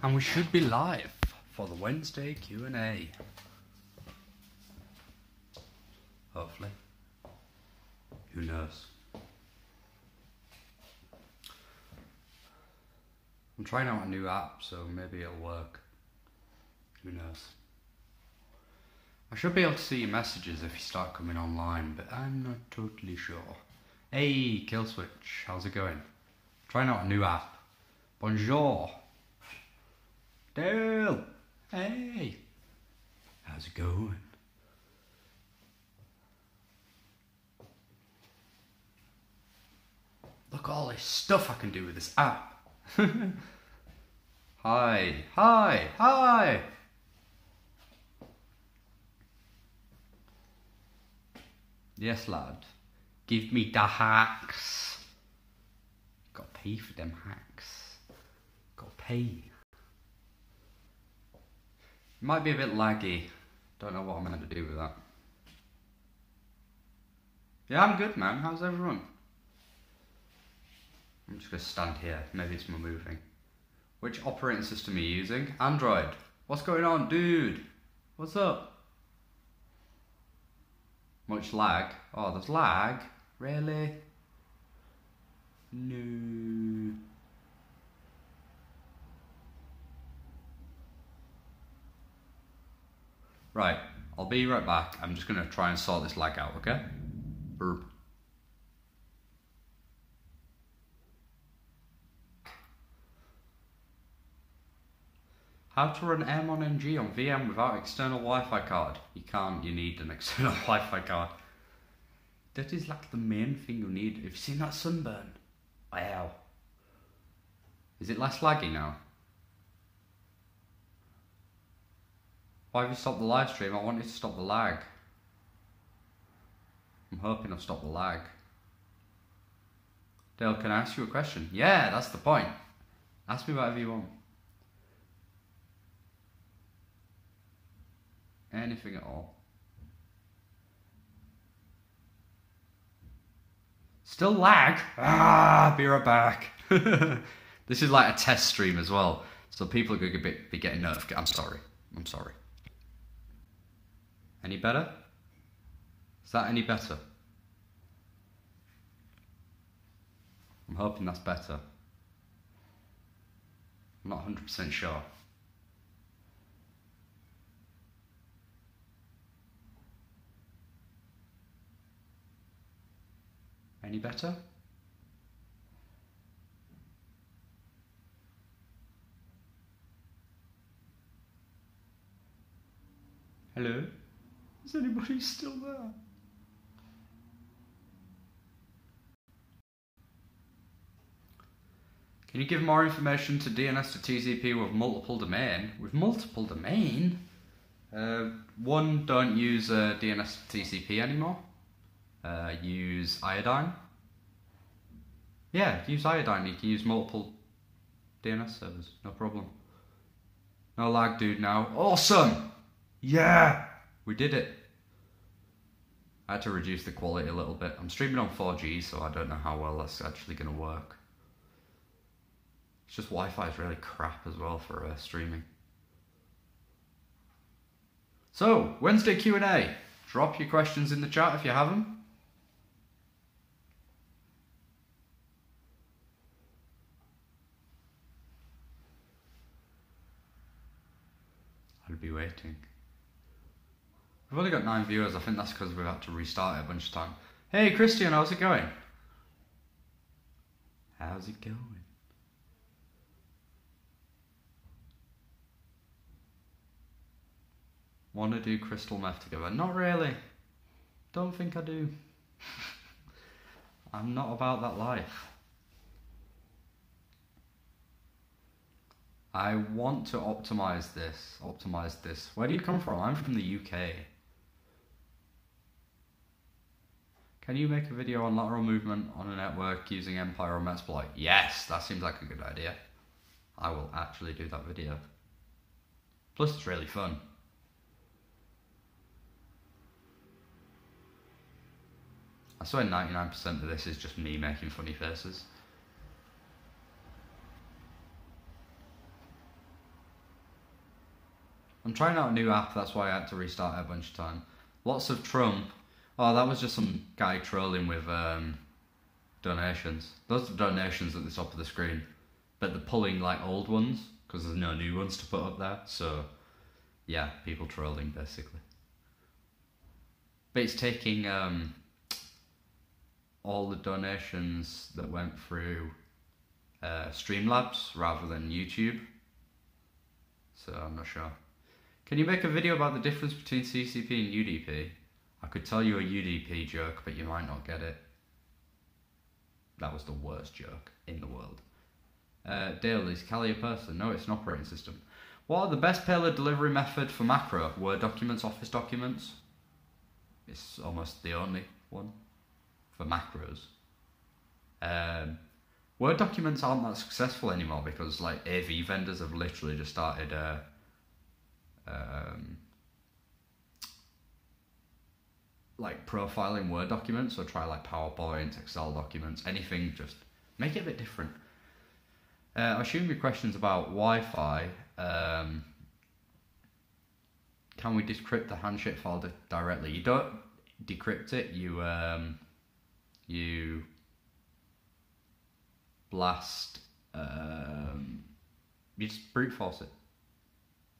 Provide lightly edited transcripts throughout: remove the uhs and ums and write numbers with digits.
And we should be live for the Wednesday Q&A. Hopefully. Who knows? I'm trying out a new app, so maybe it'll work. Who knows? I should be able to see your messages if you start coming online, but I'm not totally sure. Hey, Killswitch, how's it going? Trying out a new app. Bonjour. Dale, hey. How's it going? Look at all this stuff I can do with this app. Hi. Yes, lad. Give me the hacks. Gotta pay for them hacks. Gotta pay. It might be a bit laggy. Don't know what I'm meant to do with that. Yeah, I'm good, man. How's everyone? I'm just gonna stand here. Maybe it's my moving. Which operating system are you using? Android. What's going on, dude? What's up? Much lag. Oh, there's lag? Really? No. Right, I'll be right back. I'm just gonna try and sort this lag out, okay? Burp. How to run M1MG on VM without external Wi-Fi card? You can't, you need an external Wi-Fi card. That is like the main thing you need. Have you seen that sunburn? Wow. Is it less laggy now? Why have you stopped the live stream? I wanted to stop the lag. I'm hoping I've stopped the lag. Dale, can I ask you a question? Yeah, that's the point. Ask me whatever you want. Anything at all. Still lag? Be right back. This is like a test stream as well, so people are going to be getting notifications. I'm sorry. Any better? Is that any better? I'm hoping that's better. I'm not 100% sure. Any better? Hello? Is anybody still there? Can you give more information to DNS to TCP with multiple domain? With multiple domain? One, don't use DNS to TCP anymore. Use Iodine. Yeah, use Iodine. You can use multiple DNS servers, no problem. No lag, dude, now. Awesome! Yeah! We did it. I had to reduce the quality a little bit. I'm streaming on 4G, so I don't know how well that's actually going to work. It's just Wi-Fi is really crap as well for streaming. So, Wednesday Q&A. Drop your questions in the chat if you have them. I'll be waiting. We've only got 9 viewers. I think that's because we've had to restart it a bunch of times. Hey, Christian, how's it going? How's it going? Want to do crystal meth together? Not really. Don't think I do. I'm not about that life. I want to optimize this. Where do you come from? I'm from the UK. Can you make a video on lateral movement on a network using Empire or Metasploit? Yes, that seems like a good idea. I will actually do that video. Plus it's really fun. I swear 99% of this is just me making funny faces. I'm trying out a new app, that's why I had to restart it a bunch of times. Lots of Trump. Oh, that was just some guy trolling with donations. Those are donations at the top of the screen. But they're pulling like old ones, because there's no new ones to put up there. So, yeah, people trolling basically. But it's taking all the donations that went through Streamlabs rather than YouTube. So I'm not sure. Can you make a video about the difference between CCP and UDP? I could tell you a UDP joke, but you might not get it. That was the worst joke in the world. Dale, is Kali a person? No, it's an operating system. What are the best payload delivery method for macro? Word documents, Office documents? It's almost the only one for macros. Word documents aren't that successful anymore because like AV vendors have literally just started like profiling Word documents, so try like PowerPoint, Excel documents, anything, just make it a bit different. I assume your question's about Wi-Fi. Can we decrypt the handshake file directly? You don't decrypt it, you blast, you just brute force it.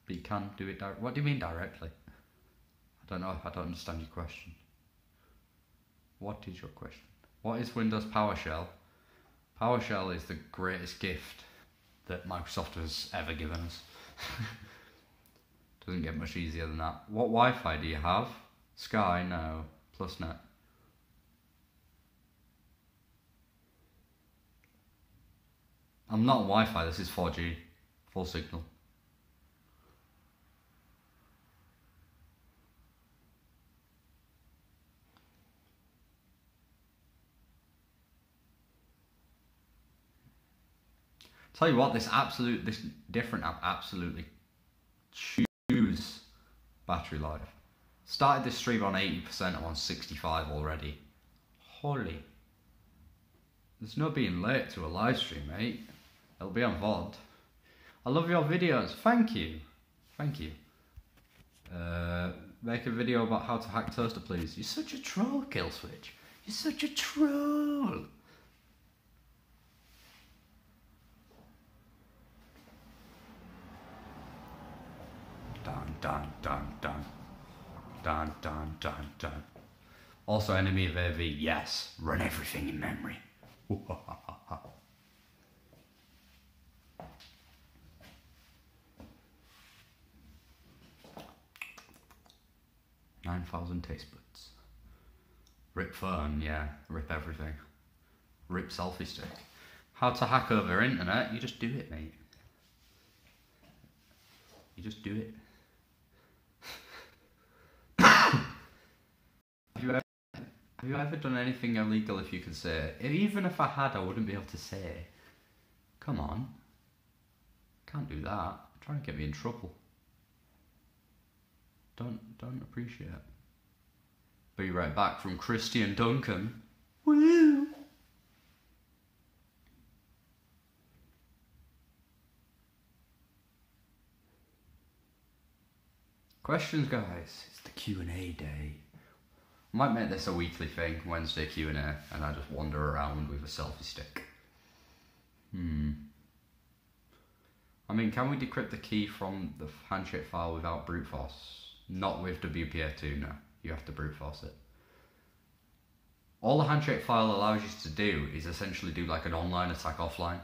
But you can do it what do you mean directly? I don't know, I don't understand your question. What is your question? What is Windows PowerShell? PowerShell is the greatest gift that Microsoft has ever given us. Doesn't get much easier than that. What Wi-Fi do you have? Sky? No. PlusNet. I'm not on Wi-Fi, this is 4G. Full signal. Tell you what, this different app absolutely chews battery life. Started this stream on 80%, I'm on 65 already. Holy. There's no being late to a live stream, mate. It'll be on VOD. I love your videos. Thank you. Thank you. Make a video about how to hack Toaster, please. You're such a troll, Killswitch. You're such a troll. Dun, dun, dun, dun. Dun, dun, dun, dun. Also, enemy of AV. Yes. Run everything in memory. 9,000 taste buds. Rip phone, yeah. Rip everything. Rip selfie stick. How to hack over internet? You just do it, mate. You just do it. Have you ever done anything illegal if you could say it? Even if I had, I wouldn't be able to say it. Come on. Can't do that. Trying to get me in trouble. Don't appreciate it. Be right back from Christian Duncan. Woo! Questions, guys. It's the Q&A day. I might make this a weekly thing, Wednesday Q&A, and I just wander around with a selfie stick. I mean, can we decrypt the key from the handshake file without brute force? Not with WPA2, no. You have to brute force it. All the handshake file allows you to do is essentially do like an online attack offline.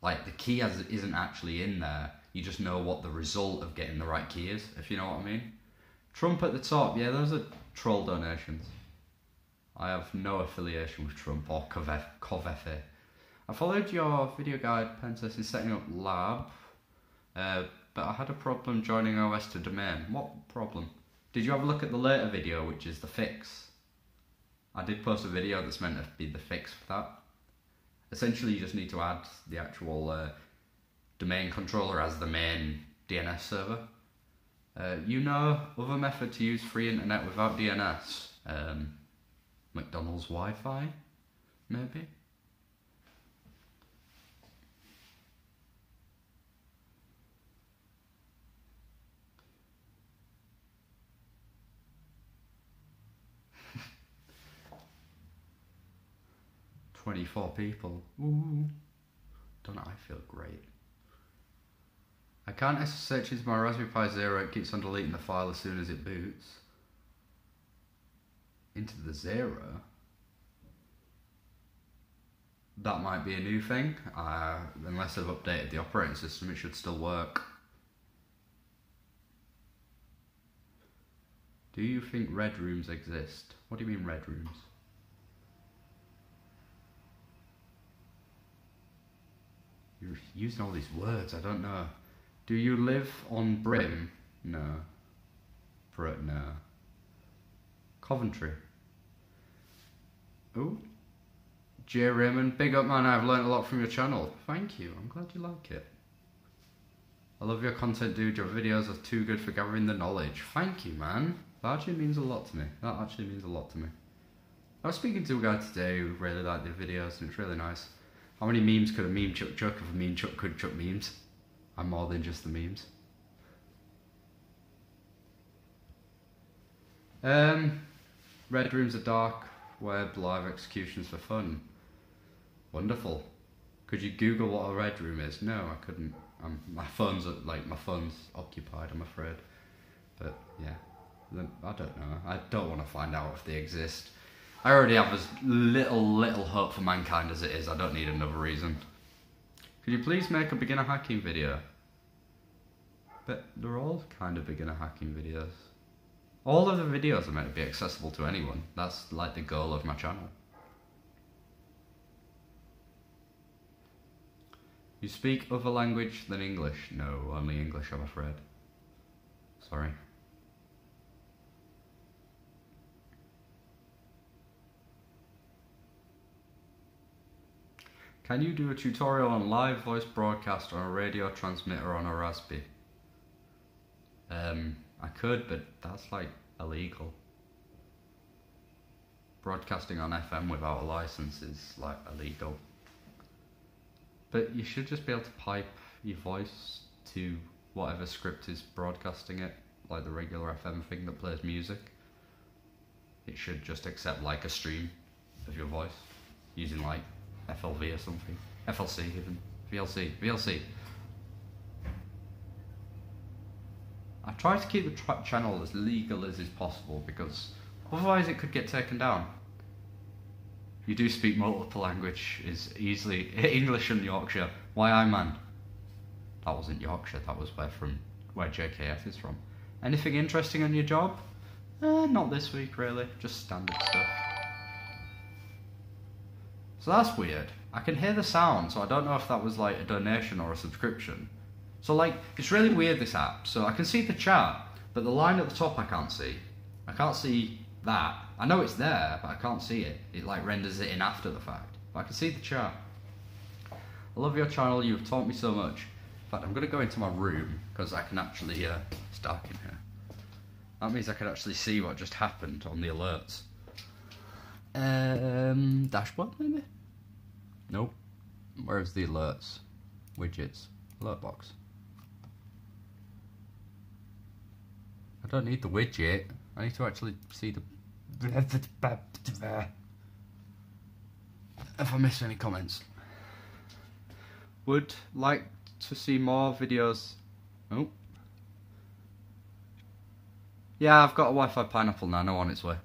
Like the key isn't actually in there, you just know what the result of getting the right key is, if you know what I mean. Trump at the top, yeah, those are troll donations. I have no affiliation with Trump or Covefe. I followed your video guide, Pentest, in setting up lab, but I had a problem joining OS to domain. What problem? Did you have a look at the later video, which is the fix? I did post a video that's meant to be the fix for that. Essentially, you just need to add the actual domain controller as the main DNS server. You know, other method to use free internet without DNS? McDonald's Wi-Fi, maybe? 24 people. Ooh. Don't I feel great. I can't SSH into my Raspberry Pi Zero. It keeps on deleting the file as soon as it boots. Into the Zero? That might be a new thing. Unless I've updated the operating system, it should still work. Do you think red rooms exist? What do you mean red rooms? You're using all these words, I don't know. Do you live on Brim? No. No. Coventry. Oh. J. Raymond, big up man, I've learned a lot from your channel. Thank you, I'm glad you like it. I love your content, dude. Your videos are too good for gathering the knowledge. Thank you, man. That actually means a lot to me. That actually means a lot to me. I was speaking to a guy today who really liked the videos and it's really nice. How many memes could a meme chuck if a meme chuck could chuck memes? I'm more than just the memes. Red rooms are dark web live executions for fun. Wonderful. Could you Google what a red room is? No, I couldn't. My phone's occupied, I'm afraid. But yeah, I don't know. I don't want to find out if they exist. I already have as little hope for mankind as it is. I don't need another reason. Could you please make a beginner hacking video? But they're all kind of beginner hacking videos. All of the videos are meant to be accessible to anyone. That's like the goal of my channel. You speak other language than English? No, only English, I'm afraid. Sorry. Can you do a tutorial on live voice broadcast on a radio transmitter on a Raspberry? I could, but that's like illegal. Broadcasting on FM without a license is like illegal. But you should just be able to pipe your voice to whatever script is broadcasting it, like the regular FM thing that plays music. It should just accept like a stream of your voice using like FLV or something. FLC even. VLC. I try to keep the channel as legal as is possible because otherwise it could get taken down. You do speak multiple language is easily English and Yorkshire. Why I man? That wasn't Yorkshire, that was where JKF is from. Anything interesting on your job? Not this week really, just standard stuff. So that's weird. I can hear the sound, so I don't know if that was like a donation or a subscription. So like, it's really weird this app. So I can see the chat, but the line at the top I can't see. I can't see that. I know it's there, but I can't see it. It like renders it in after the fact. But I can see the chat. I love your channel, you've taught me so much. In fact, I'm gonna go into my room, because I can actually, it's dark in here. That means I can actually see what just happened on the alerts. Dashboard maybe? Nope. Where's the alerts? Widgets. Alert box. I don't need the widget. I need to actually see the... If I missed any comments. Would like to see more videos... Oh. Yeah, I've got a Wi-Fi Pineapple Nano on its way.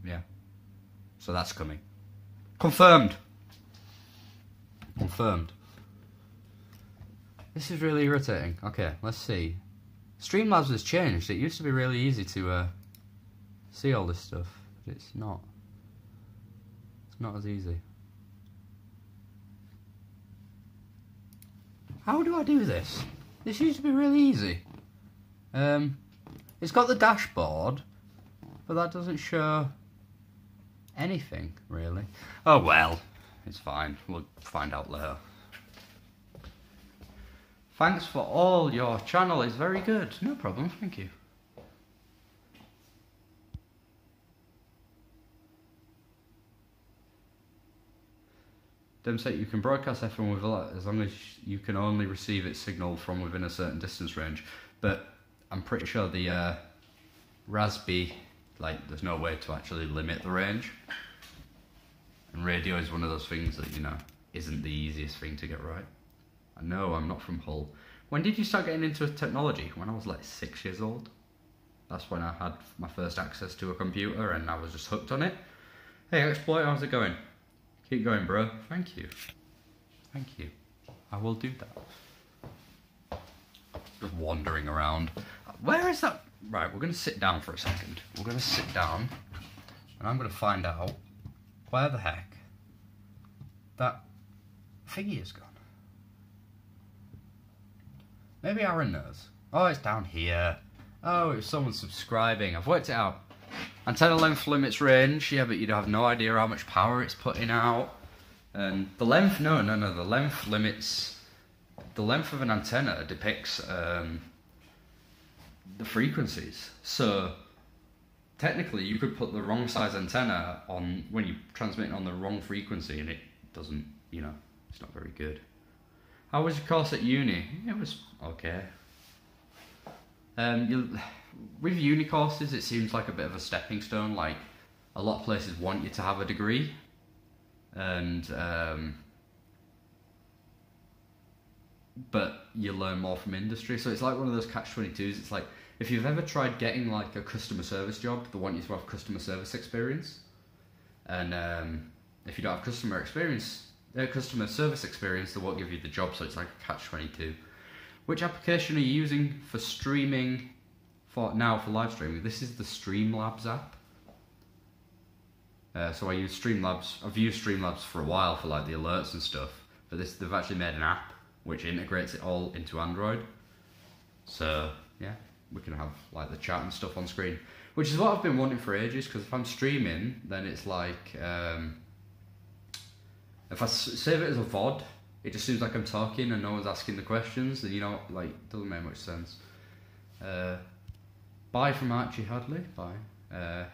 Yeah. So that's coming. Confirmed! Confirmed. This is really irritating. Okay, let's see. Streamlabs has changed. It used to be really easy to see all this stuff, but it's not. It's not as easy. How do I do this? This used to be really easy. It's got the dashboard, but that doesn't show anything, really. Oh well, it's fine. We'll find out later. Thanks for all. Your channel is very good. No problem, thank you. Dem say you can broadcast FM with a lot as long as you can only receive its signal from within a certain distance range. But I'm pretty sure the Raspberry like, there's no way to actually limit the range. And radio is one of those things that, you know, isn't the easiest thing to get right. I know, I'm not from Hull. When did you start getting into technology? When I was like 6 years old. That's when I had my first access to a computer and I was just hooked on it. Hey, Exploit, how's it going? Keep going, bro. Thank you. Thank you. I will do that. Just wandering around. Where is that? Right, we're going to sit down for a second. We're going to sit down and I'm going to find out where the heck that thingy is gone. Maybe Aaron knows. Oh, it's down here. Oh, it was someone subscribing. I've worked it out. Antenna length limits range. Yeah, but you'd have no idea how much power it's putting out. And the length, no, the length limits. The length of an antenna depicts the frequencies. So technically, you could put the wrong size antenna on when you're transmitting on the wrong frequency, and it doesn't. You know, it's not very good. How was your course at uni? It was okay. With uni courses, it seems like a bit of a stepping stone. Like, a lot of places want you to have a degree, and but you learn more from industry. So it's like one of those catch-22s. It's like, if you've ever tried getting like a customer service job, they want you to have customer service experience, and if you don't have customer service experience, they won't give you the job. So it's like a catch-22. Which application are you using for streaming for live streaming? This is the Streamlabs app. So I use Streamlabs. I've used Streamlabs for a while for like the alerts and stuff. But they've actually made an app which integrates it all into Android. So yeah, we can have like the chat and stuff on screen, which is what I've been wanting for ages. Because if I'm streaming, then it's like if I save it as a VOD, it just seems like I'm talking and no one's asking the questions, and you know, like, it doesn't make much sense. Bye from Archie Hadley. Bye.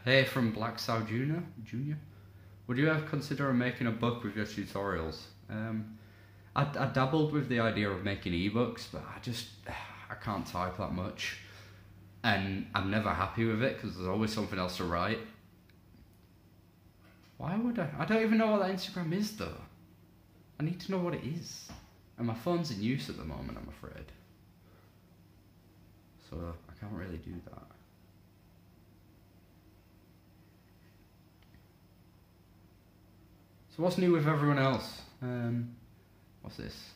Hey from Black Sow Junior. Would you ever consider making a book with your tutorials? I dabbled with the idea of making ebooks, but I can't type that much, and I'm never happy with it because there's always something else to write. Why would I? I don't even know what that Instagram is though. I need to know what it is. And my phone's in use at the moment, I'm afraid. So I can't really do that. So what's new with everyone else? What's this?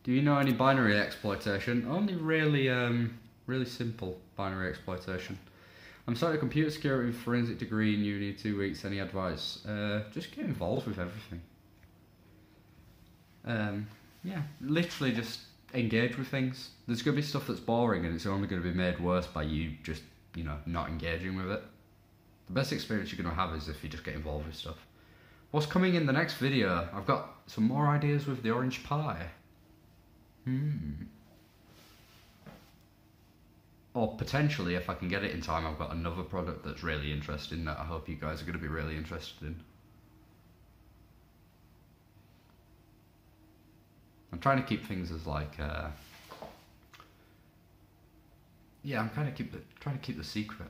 Do you know any binary exploitation? Only really simple binary exploitation. I'm starting a computer security forensic degree in uni in 2 weeks. Any advice? Just get involved with everything. Yeah, literally just engage with things. There's going to be stuff that's boring and it's only going to be made worse by you just, you know, not engaging with it. The best experience you're going to have is if you just get involved with stuff. What's coming in the next video? I've got some more ideas with the orange pie. Or potentially, if I can get it in time, I've got another product that's really interesting that I hope you guys are going to be really interested in. I'm trying to keep things as like, yeah, I'm trying to keep the secret.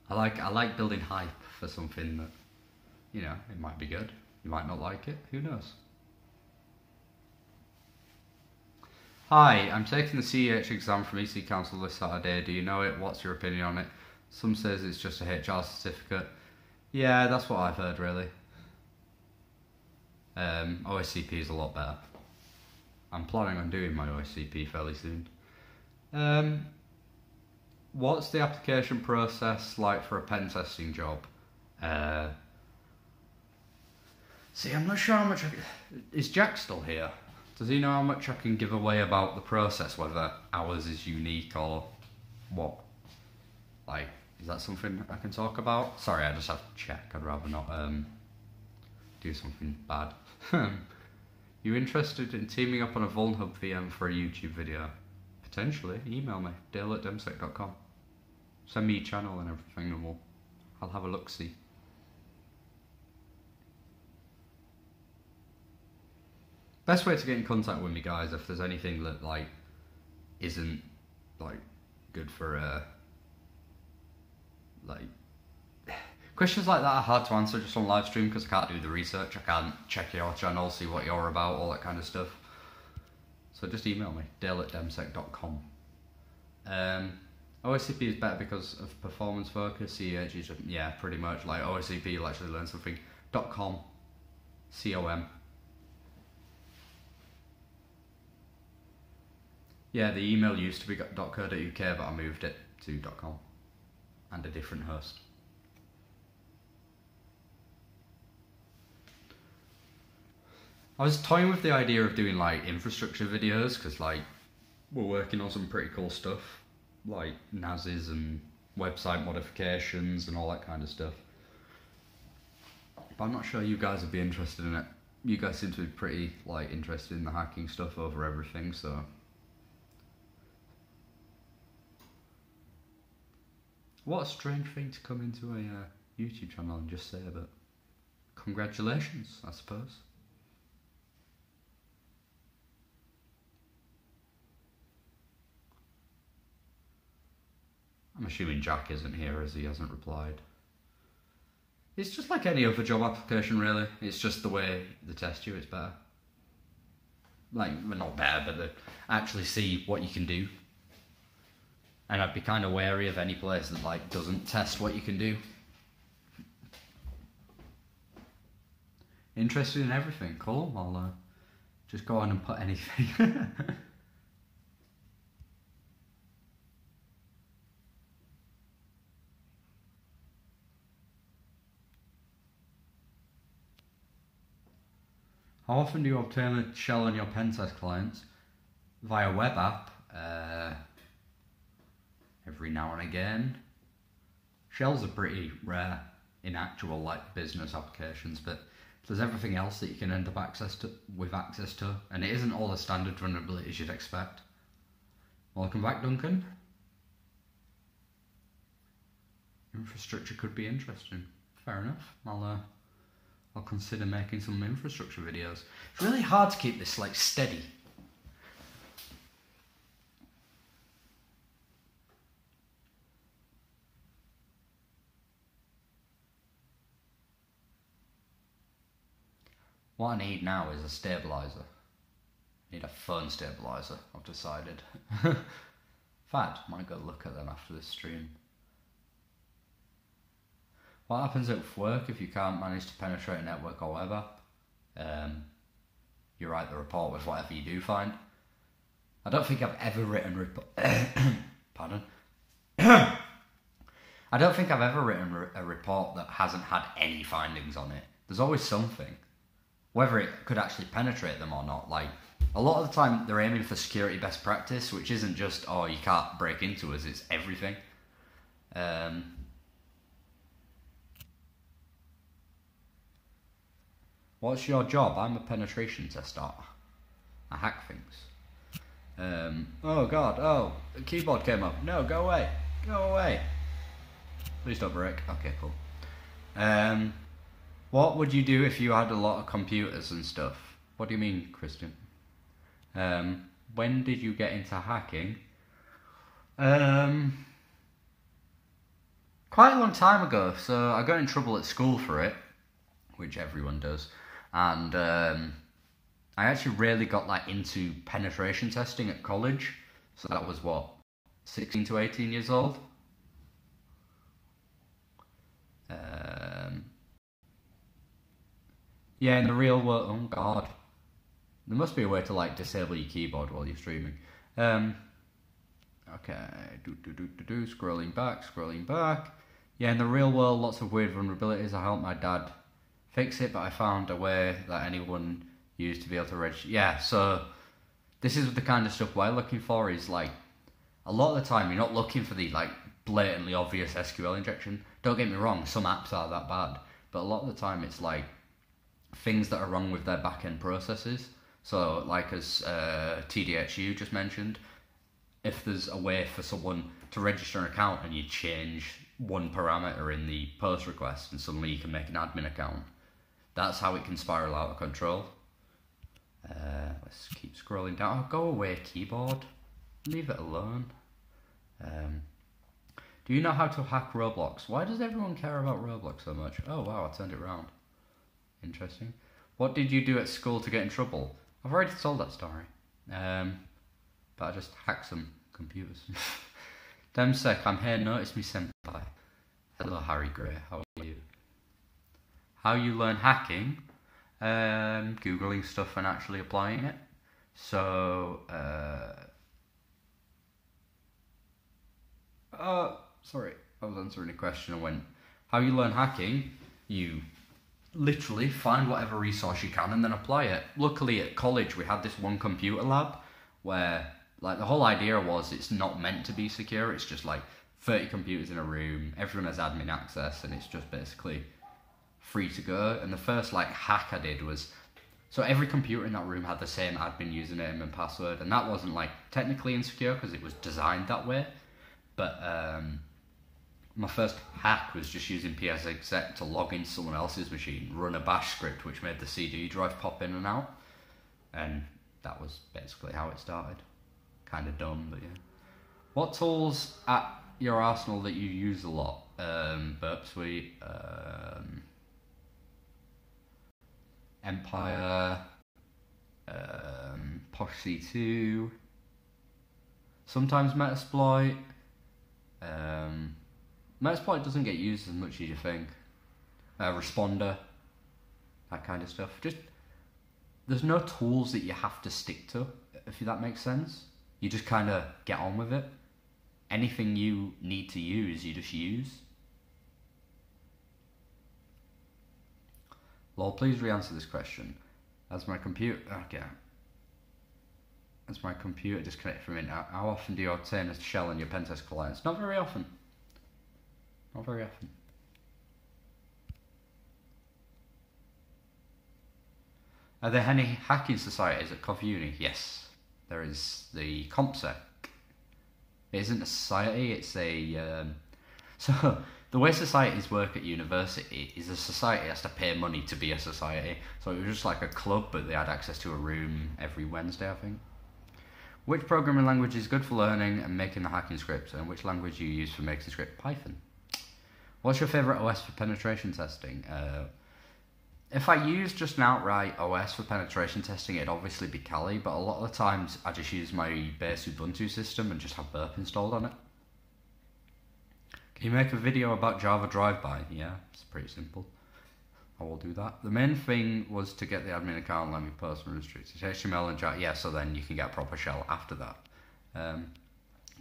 I like building hype for something that, you know, it might be good. You might not like it. Who knows? Hi, I'm taking the CEH exam from EC Council this Saturday. Do you know it? What's your opinion on it? Some says it's just a HR certificate. Yeah, that's what I've heard, really. OSCP is a lot better. I'm planning on doing my OSCP fairly soon. What's the application process like for a pen testing job? See, I'm not sure how much is Jack still here? Does he know how much I can give away about the process, whether ours is unique or what? Like, is that something I can talk about? Sorry, I just have to check. I'd rather not do something bad. You interested in teaming up on a Vulnhub VM for a YouTube video? Potentially. Email me, dale@demsec.com. Send me your channel and everything and I'll have a look-see. Best way to get in contact with me, guys, if there's anything that like isn't like good for like, questions like that are hard to answer just on live stream because I can't do the research. I can't check your channel, see what you're about, all that kind of stuff. So just email me, dale@demsec.com. OSCP is better because of performance focus. CEH is just, yeah, pretty much like OSCP, you'll actually learn something. .com, C-O-M. Yeah, the email used to be .co.uk, but I moved it to .com and a different host. I was toying with the idea of doing like infrastructure videos because like we're working on some pretty cool stuff like NASes and website modifications and all that kind of stuff. But I'm not sure you guys would be interested in it. You guys seem to be pretty like interested in the hacking stuff over everything, so. What a strange thing to come into a YouTube channel and just say, but congratulations, I suppose. I'm assuming Jack isn't here as he hasn't replied. It's just like any other job application really. It's just the way they test you, it's better. Like, well, not better, but they actually see what you can do. And I'd be kind of wary of any place that like doesn't test what you can do. Interested in everything, cool. I'll just go on and put anything. How often do you obtain a shell on your pen test clients? Via web app, every now and again. Shells are pretty rare in actual like business applications, but there's everything else that you can end up with access to, and it isn't all the standard vulnerabilities you'd expect. Welcome back, Duncan. Infrastructure could be interesting. Fair enough. I'll consider making some infrastructure videos. It's really hard to keep this like steady. What I need now is a stabilizer. I need a phone stabilizer, I've decided. In fact, I might go look at them after this stream. What happens at work if you can't manage to penetrate a network or web app? You write the report with whatever you do find. I don't think I've ever written pardon. I don't think I've ever written a report that hasn't had any findings on it. There's always something. Whether it could actually penetrate them or not. Like, a lot of the time they're aiming for security best practice, which isn't just, oh, you can't break into us, it's everything. What's your job? I'm a penetration tester. I hack things. Oh god, oh, the keyboard came up. No, go away. Go away. Please don't break. Okay, cool. What would you do if you had a lot of computers and stuff? What do you mean, Christian? When did you get into hacking? Quite a long time ago. So I got in trouble at school for it, which everyone does. And I actually really got like into penetration testing at college. So that was what, 16 to 18 years old? Yeah, in the real world, oh god. There must be a way to like disable your keyboard while you're streaming. Okay, scrolling back. Yeah, in the real world, lots of weird vulnerabilities. I helped my dad fix it, but I found a way that anyone used to be able to register. Yeah, so this is the kind of stuff we're looking for. Is like, a lot of the time you're not looking for the like blatantly obvious SQL injection. Don't get me wrong, some apps are that bad, but a lot of the time it's like things that are wrong with their back-end processes. So like as TDHU just mentioned, if there's a way for someone to register an account and you change one parameter in the post request and suddenly you can make an admin account, that's how it can spiral out of control. Let's keep scrolling down. Oh, go away, keyboard. Leave it alone. Do you know how to hack Roblox? Why does everyone care about Roblox so much? Oh wow, I turned it round. Interesting. What did you do at school to get in trouble? I've already told that story. But I just hacked some computers. Demsec, I'm here, notice me senpai. Hello Harry Gray, how are you? How you learn hacking? Googling stuff and actually applying it. So, sorry, I was answering a question and went, how you learn hacking? You literally find whatever resource you can and then apply it. Luckily at college we had this one computer lab where like the whole idea was it's not meant to be secure, it's just like 30 computers in a room, everyone has admin access and it's just basically free to go. And the first like hack I did was, so every computer in that room had the same admin username and password, and that wasn't like technically insecure because it was designed that way, but my first hack was just using PSExec to log into someone else's machine, run a bash script which made the CD drive pop in and out, and that was basically how it started. Kind of dumb, but yeah. What tools at your arsenal that you use a lot? Burp Suite, Empire, Posh C2, sometimes Metasploit. Metasploit doesn't get used as much as you think. Responder, that kind of stuff. Just, there's no tools that you have to stick to, if that makes sense. You just kind of get on with it. Anything you need to use, you just use. Lol, please re-answer this question. As my computer disconnected from it, how often do you obtain a shell in your pentest clients? Not very often. Not very often. Are there any hacking societies at Coffee Uni? Yes. There is the CompSec. It isn't a society, it's a... So, the way societies work at university is a society has to pay money to be a society. So it was just like a club, but they had access to a room every Wednesday, I think. Which programming language is good for learning and making the hacking scripts, and which language you use for making the script? Python. What's your favourite OS for penetration testing? If I use just an outright OS for penetration testing, it'd obviously be Kali, but a lot of the times I just use my base Ubuntu system and just have Burp installed on it. Can you make a video about Java drive-by? Yeah, it's pretty simple. I will do that. The main thing was to get the admin account and let me post unrestricted HTML and Java. Yeah, so then you can get a proper shell after that.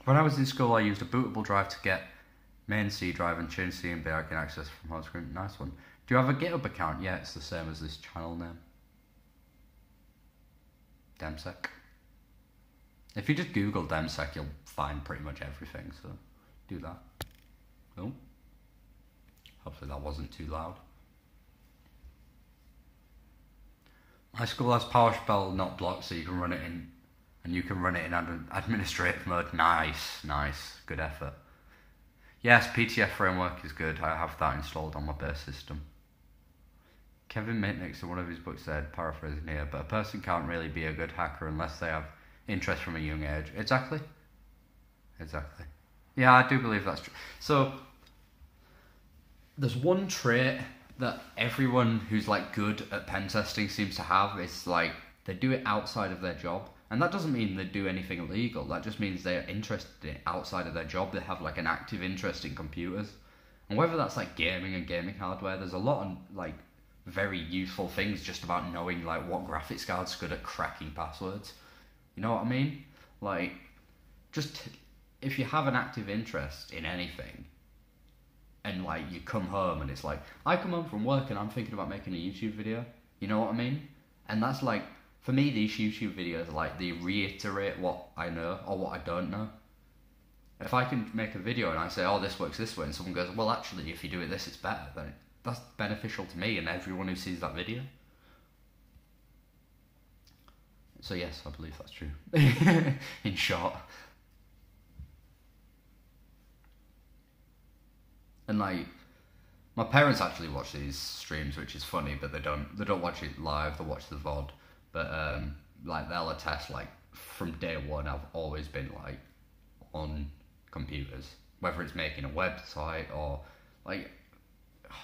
When I was in school, I used a bootable drive to get main C drive and change C and B I can access from home screen. Nice one. Do you have a GitHub account? Yeah, it's the same as this channel name. Demsec. If you just Google Demsec, you'll find pretty much everything, so do that. Oh. Hopefully that wasn't too loud. My school has PowerShell not blocked, so you can run it in, and you can run it in administrative mode. Nice, nice, good effort. Yes, PTF framework is good. I have that installed on my base system. Kevin Mitnick in one of his books said, paraphrasing here, but a person can't really be a good hacker unless they have interest from a young age. Exactly. Exactly. Yeah, I do believe that's true. So, there's one trait that everyone who's like good at pen testing seems to have. It's like they do it outside of their job. And that doesn't mean they do anything illegal. That just means they're interested in it outside of their job. They have like an active interest in computers. And whether that's like gaming and gaming hardware, there's a lot of like very useful things just about knowing like what graphics card's good at cracking passwords. You know what I mean? Like, just if you have an active interest in anything, and like you come home and it's like, I come home from work and I'm thinking about making a YouTube video. You know what I mean? And that's like, for me, these YouTube videos are like, they reiterate what I know or what I don't know. If I can make a video and I say, oh, this works this way, and someone goes, well, actually, if you do it this, it's better, then that's beneficial to me and everyone who sees that video. So yes, I believe that's true. In short. And like, my parents actually watch these streams, which is funny, but they don't watch it live, they watch the VOD. But like, they'll attest, like, from day one I've always been like on computers, whether it's making a website or like,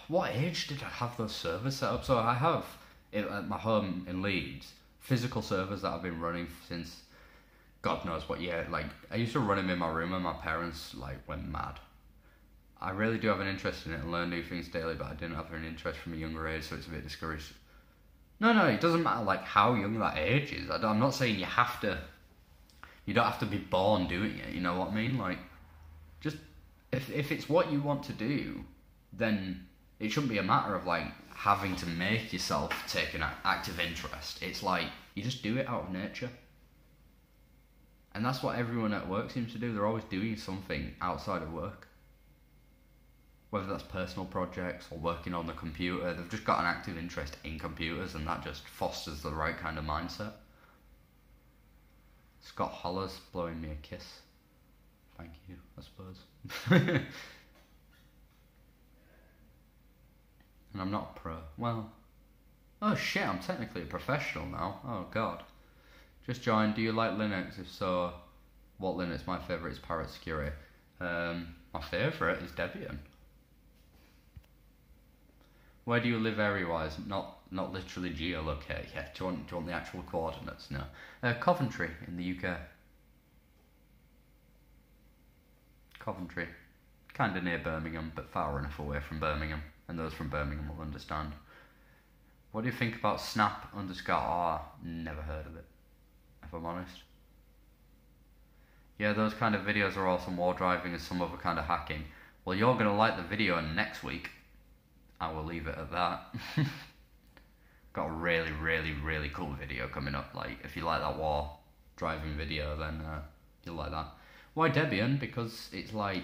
what age did I have those servers set up? So I have at my home in Leeds physical servers that I've been running since God knows what year. Like, I used to run them in my room and my parents like went mad. I really do have an interest in it and learn new things daily, but I didn't have an interest from a younger age, so it's a bit discouraged. No, it doesn't matter like how young that age is. I'm not saying you don't have to be born doing it, you know what I mean? Like, just, if it's what you want to do, then it shouldn't be a matter of like having to make yourself take an active interest. It's like, you just do it out of nature. And that's what everyone at work seems to do. They're always doing something outside of work. Whether that's personal projects or working on the computer, they've just got an active interest in computers, and that just fosters the right kind of mindset. Scott Holler's blowing me a kiss. Thank you, I suppose. And I'm not a pro. Well, oh shit, I'm technically a professional now. Oh god. Just joined. Do you like Linux? If so, what Linux? My favourite is Parrot Security. My favourite is Debian. Where do you live area-wise? Not literally geolocate. Yeah. Do you want the actual coordinates? No. Coventry in the UK. Coventry, kind of near Birmingham, but far enough away from Birmingham, and those from Birmingham will understand. What do you think about Snap_R? Never heard of it, if I'm honest. Yeah, those kind of videos are awesome. War driving is some other kind of hacking. Well, you're going to like the video next week. I will leave it at that. Got a really, really, really cool video coming up. Like, if you like that war driving video, then you'll like that. Why Debian? Because it's like,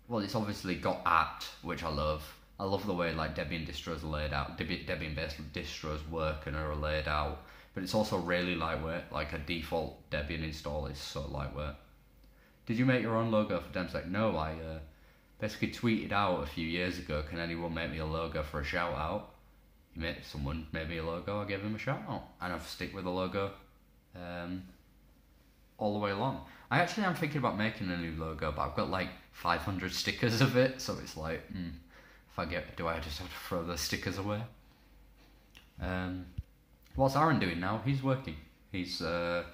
well, it's obviously got apt, which I love. I love the way like Debian distros are laid out. Debian-based distros work and are laid out. But it's also really lightweight. Like a default Debian install is so lightweight. Did you make your own logo for DemSec? No, I basically tweeted out a few years ago, can anyone make me a logo for a shout out? Someone made me a logo, I gave him a shout out. And I've stick with the logo all the way along. I actually am thinking about making a new logo, but I've got like 500 stickers of it, so it's like, do I just have to throw the stickers away? What's Aaron doing now? He's working. He's, I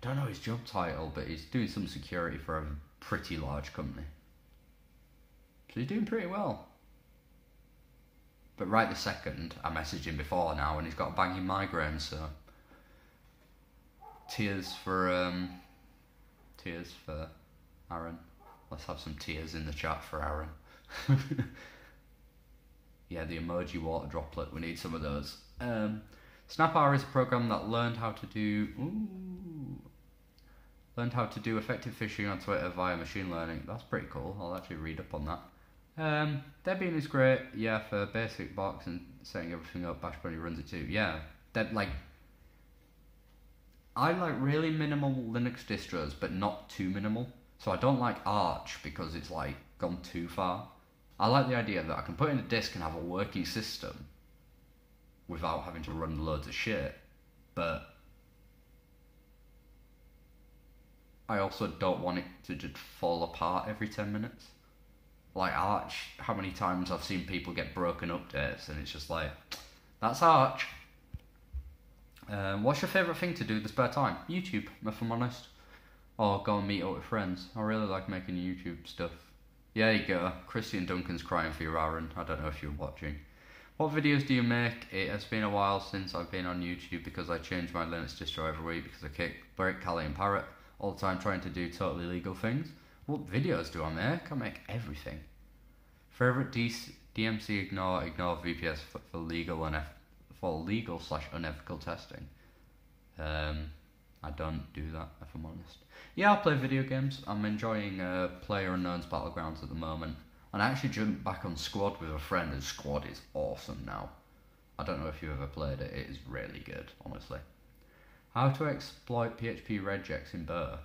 don't know his job title, but he's doing some security for a pretty large company. So he's doing pretty well. But right this second, I messaged him before now, and he's got a banging migraine, so tears for Aaron. Let's have some tears in the chat for Aaron. Yeah, the emoji water droplet, we need some of those. SnapR is a program that learned how to do effective phishing on Twitter via machine learning. That's pretty cool. I'll actually read up on that. Debian is great, yeah, for basic box and setting everything up. Bash Bunny runs it too. Yeah, I like really minimal Linux distros, but not too minimal. So I don't like Arch because it's like gone too far. I like the idea that I can put in a disk and have a working system without having to run loads of shit, but I also don't want it to just fall apart every 10 minutes. Like Arch, how many times I've seen people get broken updates and it's just like, that's Arch. What's your favourite thing to do in the spare time? YouTube, if I'm honest. Or go and meet up with friends. I really like making YouTube stuff. Yeah, you go. Christian Duncan's crying for you, Aaron. I don't know if you're watching. What videos do you make? It has been a while since I've been on YouTube because I change my Linux distro every week because I kick Break, Kali and Parrot all the time trying to do totally legal things. What videos do I make? I make everything. Favorite DMC ignore VPS for legal and legal/unethical testing. I don't do that, if I'm honest. Yeah, I play video games. I'm enjoying PlayerUnknown's Battlegrounds at the moment. And I actually jumped back on Squad with a friend, and Squad is awesome now. I don't know if you've ever played it. It is really good, honestly. How to exploit PHP regex in Burp?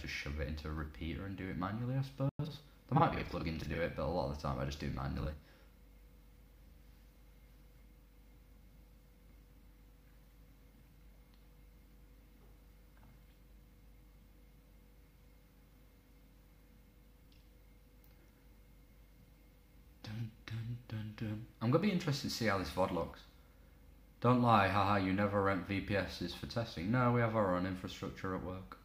Just shove it into a repeater and do it manually, I suppose. There might be a plugin to do it, but a lot of the time I just do it manually. I'm gonna be interested to see how this VOD looks. Don't lie, haha, you never rent VPSs for testing. No, we have our own infrastructure at work.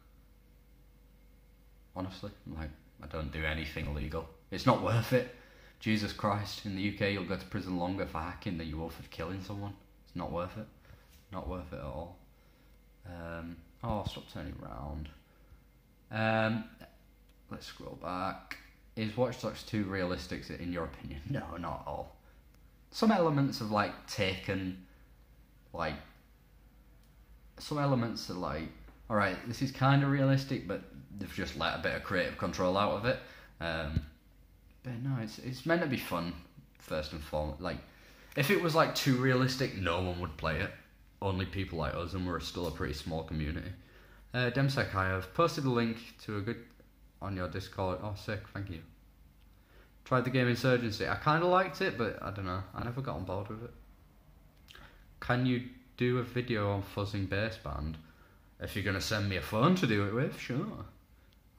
Honestly, like, I don't do anything illegal. It's not worth it. Jesus Christ, in the UK you'll go to prison longer for hacking than you will for killing someone. It's not worth it. Not worth it at all. Oh, stop turning around. Let's scroll back. Is Watch Dogs 2 realistic in your opinion? No, not at all. Some elements of like Taken, like some elements are like, alright, this is kind of realistic, but they've just let a bit of creative control out of it. But no, it's meant to be fun first and foremost. Like, if it was like too realistic, no one would play it. Only people like us, and we're still a pretty small community. Demsec, I have posted a link to a good on your Discord. Oh, sick, thank you. Tried the game Insurgency. I kind of liked it, but I don't know. I never got on board with it. Can you do a video on fuzzing baseband? If you're going to send me a phone to do it with, sure.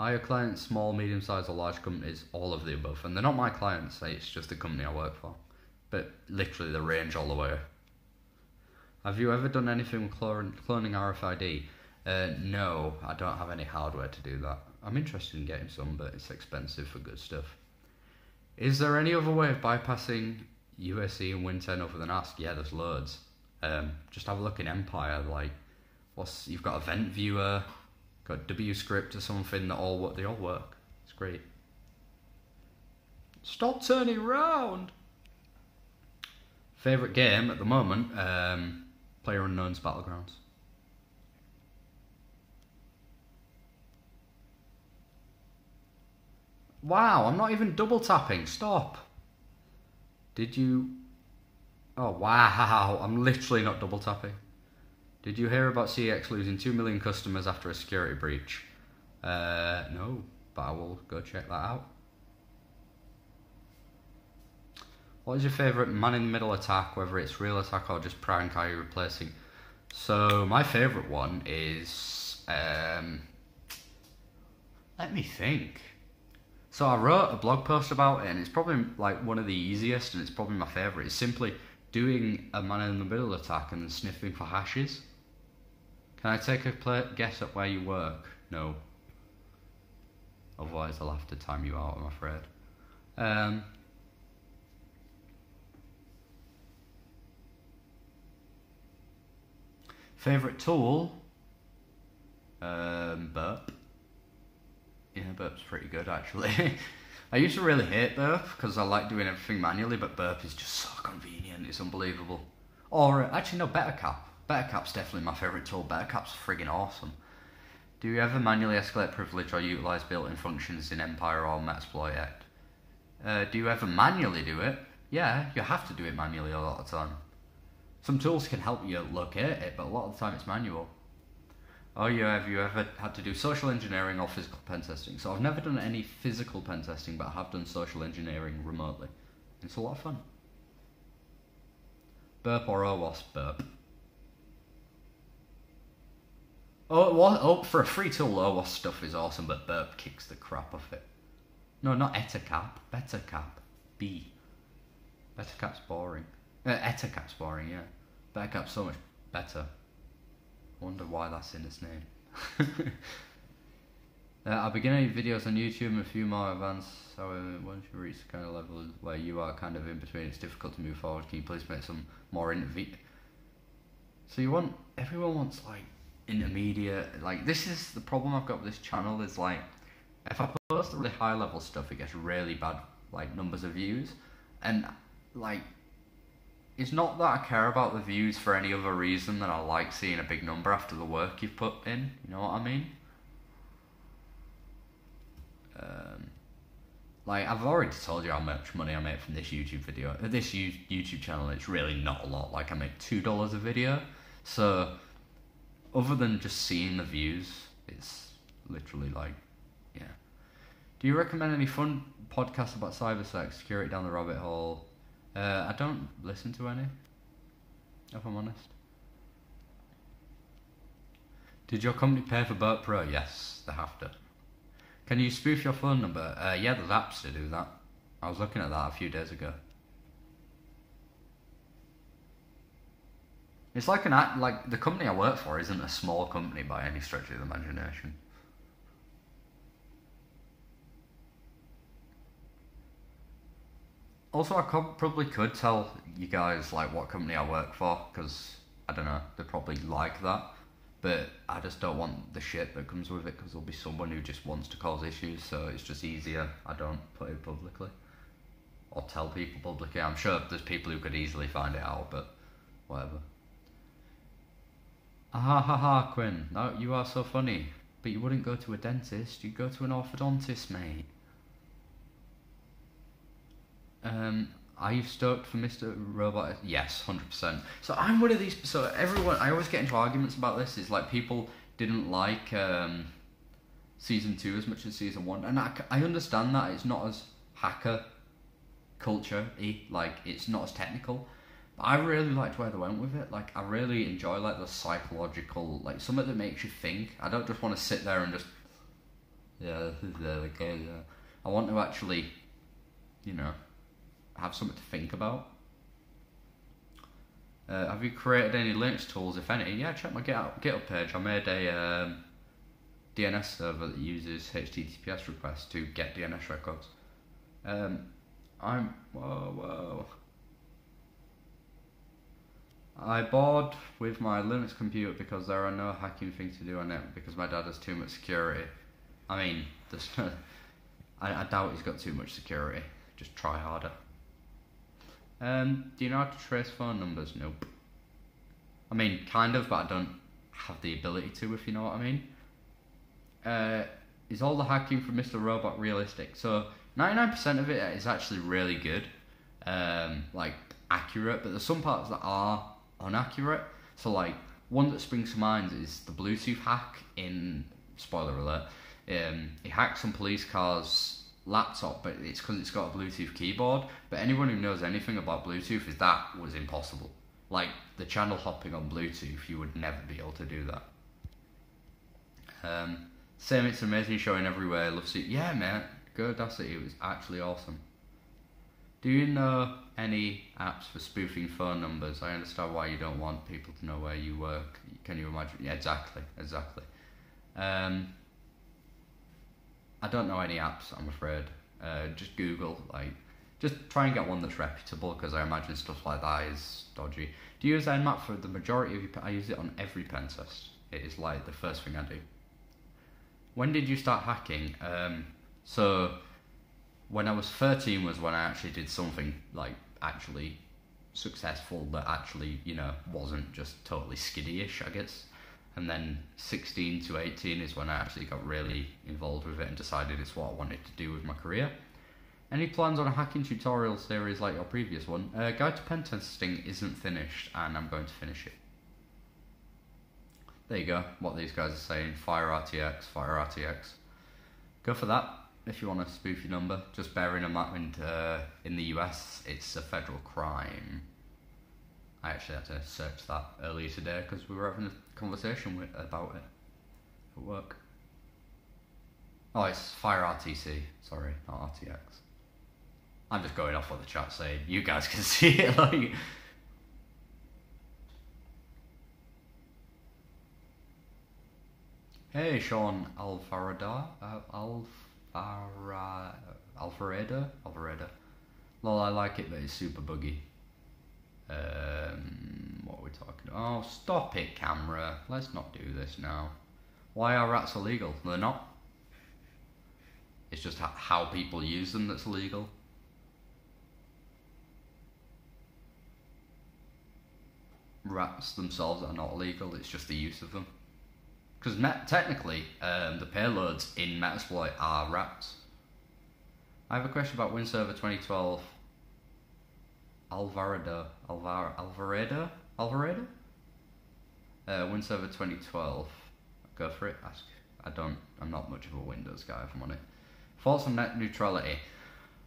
Are your clients small, medium-sized, or large companies? All of the above. And they're not my clients, it's just the company I work for. But literally the range all the way. Have you ever done anything with cloning RFID? No, I don't have any hardware to do that. I'm interested in getting some, but it's expensive for good stuff. Is there any other way of bypassing USE and Win10 other than Ask? Yeah, there's loads. Just have a look in Empire, like, you've got Event Viewer, got WScript or something, they all work. It's great. Stop turning around! Favourite game at the moment, PlayerUnknown's Battlegrounds. Wow, I'm not even double tapping, stop. Did you... Oh wow, I'm literally not double tapping. Did you hear about CEX losing 2 million customers after a security breach? No, but I will go check that out. What is your favourite man-in-the-middle attack, whether it's real attack or just prank, are you replacing? So, my favourite one is... let me think. So I wrote a blog post about it, and it's probably like one of the easiest, and it's probably my favourite. It's simply doing a man-in-the-middle attack and then sniffing for hashes. Can I take a guess at where you work? No. Otherwise I'll have to time you out, I'm afraid. Favourite tool? Burp. Yeah, Burp's pretty good actually. I used to really hate Burp because I like doing everything manually, but Burp is just so convenient, it's unbelievable. Or, actually no, BetterCap. BetterCap's definitely my favourite tool. BetterCap's friggin' awesome. Do you ever manually escalate privilege or utilise built-in functions in Empire or Metasploit yet? Do you ever manually do it? Yeah, you have to do it manually a lot of the time. Some tools can help you locate it, but a lot of the time it's manual. Oh yeah, have you ever had to do social engineering or physical pen testing? So I've never done any physical pen testing, but I have done social engineering remotely. It's a lot of fun. Burp or OWASP? Burp. Oh, for a free tool, OWASP stuff is awesome, but Burp kicks the crap off it. No, not Ettercap. BetterCap. B. BetterCap's boring. Ettercap's boring, yeah. BetterCap's so much better. I wonder why that's in its name. I'll begin any videos on YouTube and a few more advanced. However, once you reach the kind of level where you are kind of in between, it's difficult to move forward. Can you please make some more intermediate? So everyone wants like intermediate. Like, this is the problem I've got with this channel. Is like, if I post the really high level stuff, it gets really bad like numbers of views, and like, it's not that I care about the views for any other reason than I like seeing a big number after the work you've put in. You know what I mean? Like, I've already told you how much money I make from this YouTube video. This YouTube channel, it's really not a lot. Like, I make $2 a video. So, other than just seeing the views, it's literally like, yeah. Do you recommend any fun podcasts about cybersex, security down the rabbit hole? I don't listen to any, if I'm honest. Did your company pay for Burp Pro? Yes, they have to. Can you spoof your phone number? Yeah, there's apps to do that. I was looking at that a few days ago. It's like like the company I work for isn't a small company by any stretch of the imagination. Also, I probably could tell you guys like what company I work for, because I don't know, they probably like that. But I just don't want the shit that comes with it, because there'll be someone who just wants to cause issues. So it's just easier I don't put it publicly or tell people publicly. I'm sure there's people who could easily find it out, but whatever. Ah ha ha, Quinn. No, you are so funny. But you wouldn't go to a dentist. You'd go to an orthodontist, mate. Are you stoked for Mr. Robot? Yes, 100%. So I'm one of these. So everyone, I always get into arguments about this. It's like people didn't like season 2 as much as season 1, and I understand that it's not as hacker culture-y. Like it's not as technical. But I really liked where they went with it. Like I really enjoy like the psychological, like something that makes you think. I don't just want to sit there and just okay. I want to actually, you know, have something to think about. Have you created any Linux tools, if any? Yeah, check my GitHub page. I made a DNS server that uses HTTPS requests to get DNS records. Whoa. I bored with my Linux computer because there are no hacking things to do on it because my dad has too much security. I mean, I doubt he's got too much security. Just try harder. Do you know how to trace phone numbers? Nope. I mean, kind of, but I don't have the ability to, if you know what I mean. Is all the hacking from Mr. Robot realistic? So, 99% of it is actually really good, like, accurate, but there's some parts that are inaccurate. So, like, one that springs to mind is the Bluetooth hack in, spoiler alert, it hacks some police cars' laptop, but it's because it's got a Bluetooth keyboard. But anyone who knows anything about Bluetooth is that was impossible. Like the channel hopping on Bluetooth, you would never be able to do that. Same, it's amazing showing everywhere. Love see. Yeah, man, go Audacity. It was actually awesome. Do you know any apps for spoofing phone numbers? I understand why you don't want people to know where you work. Can you imagine? Yeah, exactly. I don't know any apps, I'm afraid. Just Google, like, just try and get one that's reputable, because I imagine stuff like that is dodgy. Do you use Nmap for the majority of your... I use it on every pen test. It is like the first thing I do. When did you start hacking? So, when I was 13 was when I actually did something, like, actually successful that actually, you know, wasn't just totally skiddy-ish, I guess. And then 16 to 18 is when I actually got really involved with it and decided it's what I wanted to do with my career. Any plans on a hacking tutorial series like your previous one? Guide to pen testing isn't finished, and I'm going to finish it. There you go, what these guys are saying. Fire RTX. Go for that if you want to spoof your number. Just bearing in mind, in the US, it's a federal crime. I actually had to search that earlier today because we were having a conversation about it at work. Oh, it's Fire RTC. Sorry, not RTX. I'm just going off what the chat's saying. You guys can see it. Like, hey, Sean Alvarado. Lol, I like it, but it's super buggy. What are we talking about? Oh, stop it, camera. Let's not do this now. Why are rats illegal? They're not. It's just how people use them that's illegal. Rats themselves are not illegal, it's just the use of them. Because technically, the payloads in Metasploit are rats. I have a question about WinServer 2012. Alvarado? WinServer 2012. Go for it. Ask. I'm not much of a Windows guy, if I'm on it. Thoughts on net neutrality?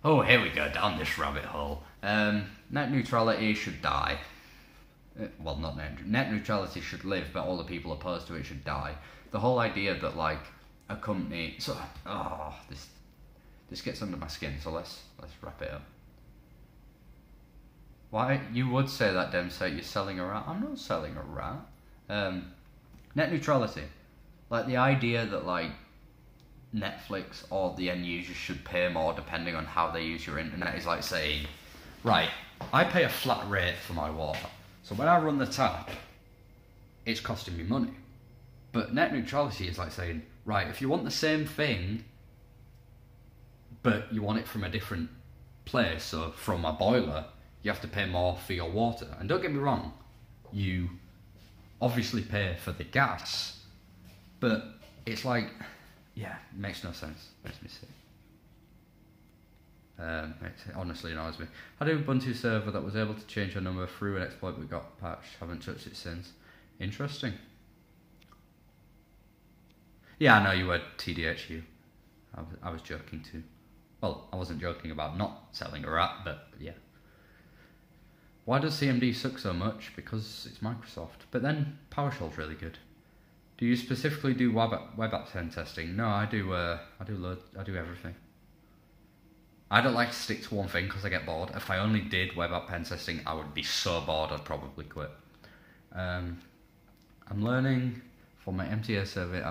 Oh, here we go down this rabbit hole. Net neutrality should die. Well, not net neutrality should live, but all the people opposed to it should die. The whole idea that like a company, this gets under my skin. So let's wrap it up. Why? You would say that, Dempsey, you're selling a rat. I'm not selling a rat. Net neutrality. Like, the idea that, like, Netflix or the end user should pay more depending on how they use your internet is like saying, right, I pay a flat rate for my water, so when I run the tap, it's costing me money. But net neutrality is like saying, right, if you want the same thing, but you want it from a different place, so from my boiler, you have to pay more for your water. And don't get me wrong, you obviously pay for the gas, but it's like, yeah, it makes no sense. Makes me sick. It honestly annoys me. I had a Ubuntu server that was able to change our number through an exploit we got patched. Haven't touched it since. Interesting. Yeah, I know you were TDHU. I was joking too. Well, I wasn't joking about not selling a rat, but yeah. Why does CMD suck so much? Because it's Microsoft. But then PowerShell's really good. Do you specifically do web app pen testing? No, I do everything. I don't like to stick to one thing because I get bored. If I only did web app pen testing, I would be so bored I'd probably quit. I'm learning for my MTA survey.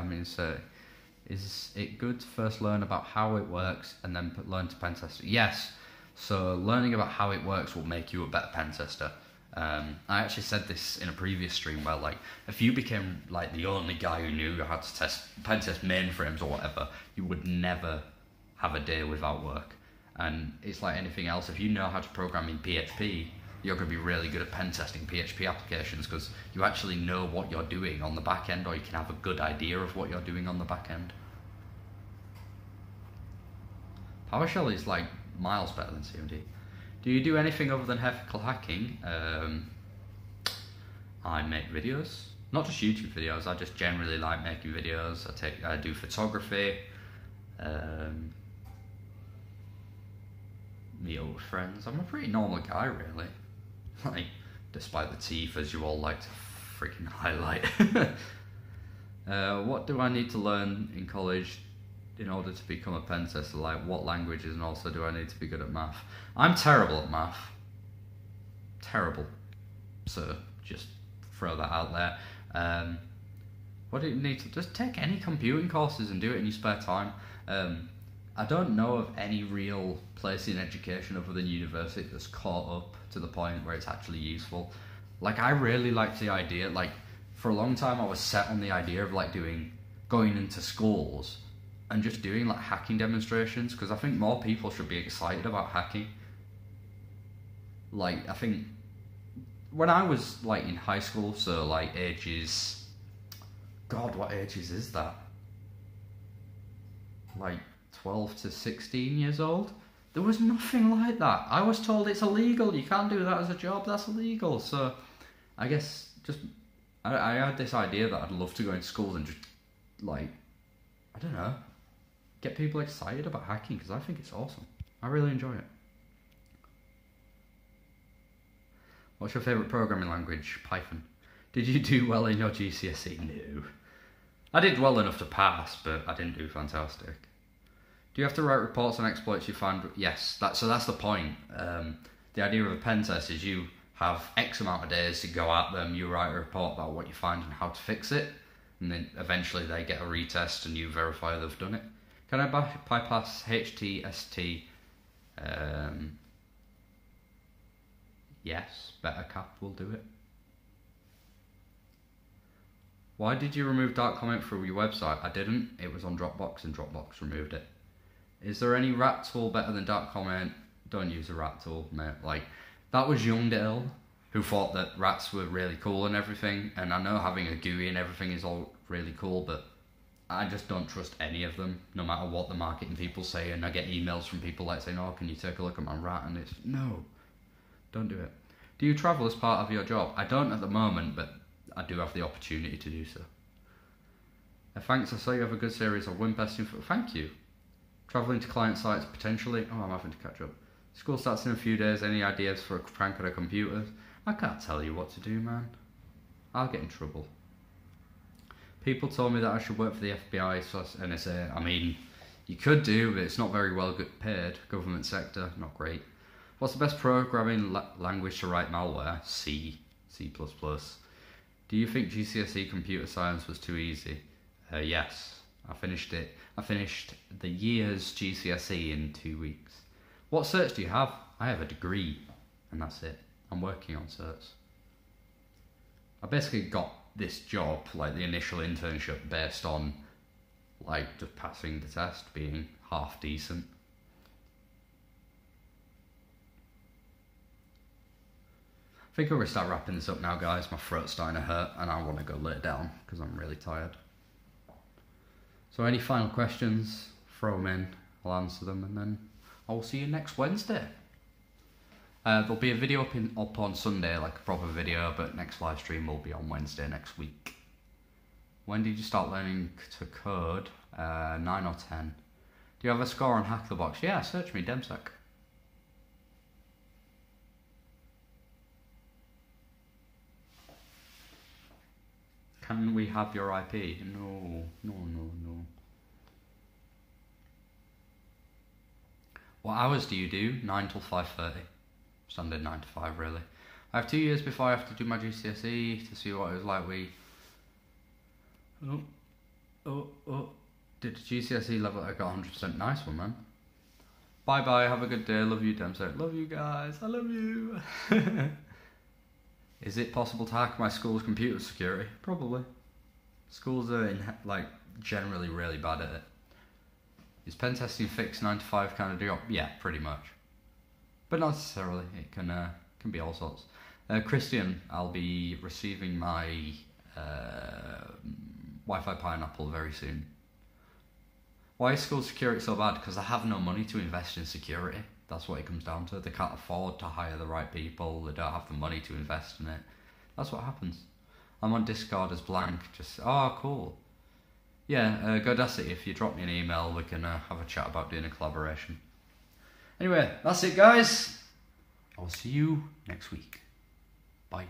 Is it good to first learn about how it works and then learn to pen test it? Yes. So learning about how it works will make you a better pen tester. I actually said this in a previous stream where, like, if you became like the only guy who knew how to pen test mainframes or whatever, you would never have a day without work. And it's like anything else. If you know how to program in PHP, you're going to be really good at pen testing PHP applications because you actually know what you're doing on the back end, or you can have a good idea of what you're doing on the back end. PowerShell is like miles better than CMD. Do you do anything other than ethical hacking? I make videos, not just YouTube videos. I just generally like making videos. I do photography. Meet up with friends. I'm a pretty normal guy, really. Like, despite the teeth, as you all like to freaking highlight. What do I need to learn in college in order to become a pen tester? Like, what languages, and also do I need to be good at math? I'm terrible at math. Terrible. So just throw that out there. What do you need to just take any computing courses and do it in your spare time? I don't know of any real place in education other than university that's caught up to the point where it's actually useful. Like, I really liked the idea, like, for a long time I was set on the idea of like going into schools and just doing like hacking demonstrations, because I think more people should be excited about hacking. Like, I think when I was like in high school, so like ages, God, what ages is that? Like 12 to 16 years old? There was nothing like that. I was told it's illegal, you can't do that as a job, that's illegal. So I guess just, I had this idea that I'd love to go into schools and just like, I don't know, get people excited about hacking, because I think it's awesome. I really enjoy it. What's your favourite programming language? Python. Did you do well in your GCSE? No. I did well enough to pass, but I didn't do fantastic. Do you have to write reports on exploits you find? Yes, that's the point. The idea of a pen test is you have X amount of days to go at them, you write a report about what you find and how to fix it, and then eventually they get a retest and you verify they've done it. Can I bypass HTST? Yes, BetterCap will do it. Why did you remove Dark Comment from your website? I didn't. It was on Dropbox and Dropbox removed it. Is there any rat tool better than Dark Comment? Don't use a rat tool, mate. Like, that was Youngdale, who thought that rats were really cool and everything, and I know having a GUI and everything is all really cool, but I just don't trust any of them, no matter what the marketing people say. And I get emails from people like saying, oh, can you take a look at my rat? And it's, no, don't do it. Do you travel as part of your job? I don't at the moment, but I do have the opportunity to do so. Thanks, I saw you have a good series of WinPest info. Thank you. Travelling to client sites potentially. Oh, I'm having to catch up. School starts in a few days. Any ideas for a prank on a computer? I can't tell you what to do, man. I'll get in trouble. People told me that I should work for the FBI / NSA. I mean, you could do, but it's not very well paid. Government sector, not great. What's the best programming language to write malware? C. C++. Do you think GCSE computer science was too easy? Yes. I finished it. I finished the year's GCSE in 2 weeks. What certs do you have? I have a degree, and that's it. I'm working on certs. I basically got this job, like the initial internship, based on like just passing the test, being half decent. I think I'm going to start wrapping this up now, guys. My throat's starting to hurt and I want to go lay down because I'm really tired. So any final questions, throw them in, I'll answer them, and then I'll see you next Wednesday. There'll be a video up on Sunday, like a proper video, but next live stream will be on Wednesday next week. When did you start learning to code? 9 or 10. Do you have a score on Hack the Box? Yeah, search me, Demsec. Can we have your IP? No. What hours do you do? 9 till 5:30. Standard 9 to 5, really. I have 2 years before I have to do my GCSE to see what it was like. Did the GCSE level? I got 100%. Nice one, man. Bye bye. Have a good day. Love you, Demsec. Love you guys. I love you. Is it possible to hack my school's computer security? Probably. Schools are generally really bad at it. Is pen testing fixed 9 to 5 kind of deal? Yeah, pretty much. But not necessarily. It can be all sorts. Christian, I'll be receiving my Wi-Fi Pineapple very soon. Why is school security so bad? Because they have no money to invest in security. That's what it comes down to. They can't afford to hire the right people. They don't have the money to invest in it. That's what happens. I'm on Discord as Blank. Oh, cool. Yeah, Godacity, if you drop me an email, we can have a chat about doing a collaboration. Anyway, that's it, guys. I'll see you next week. Bye.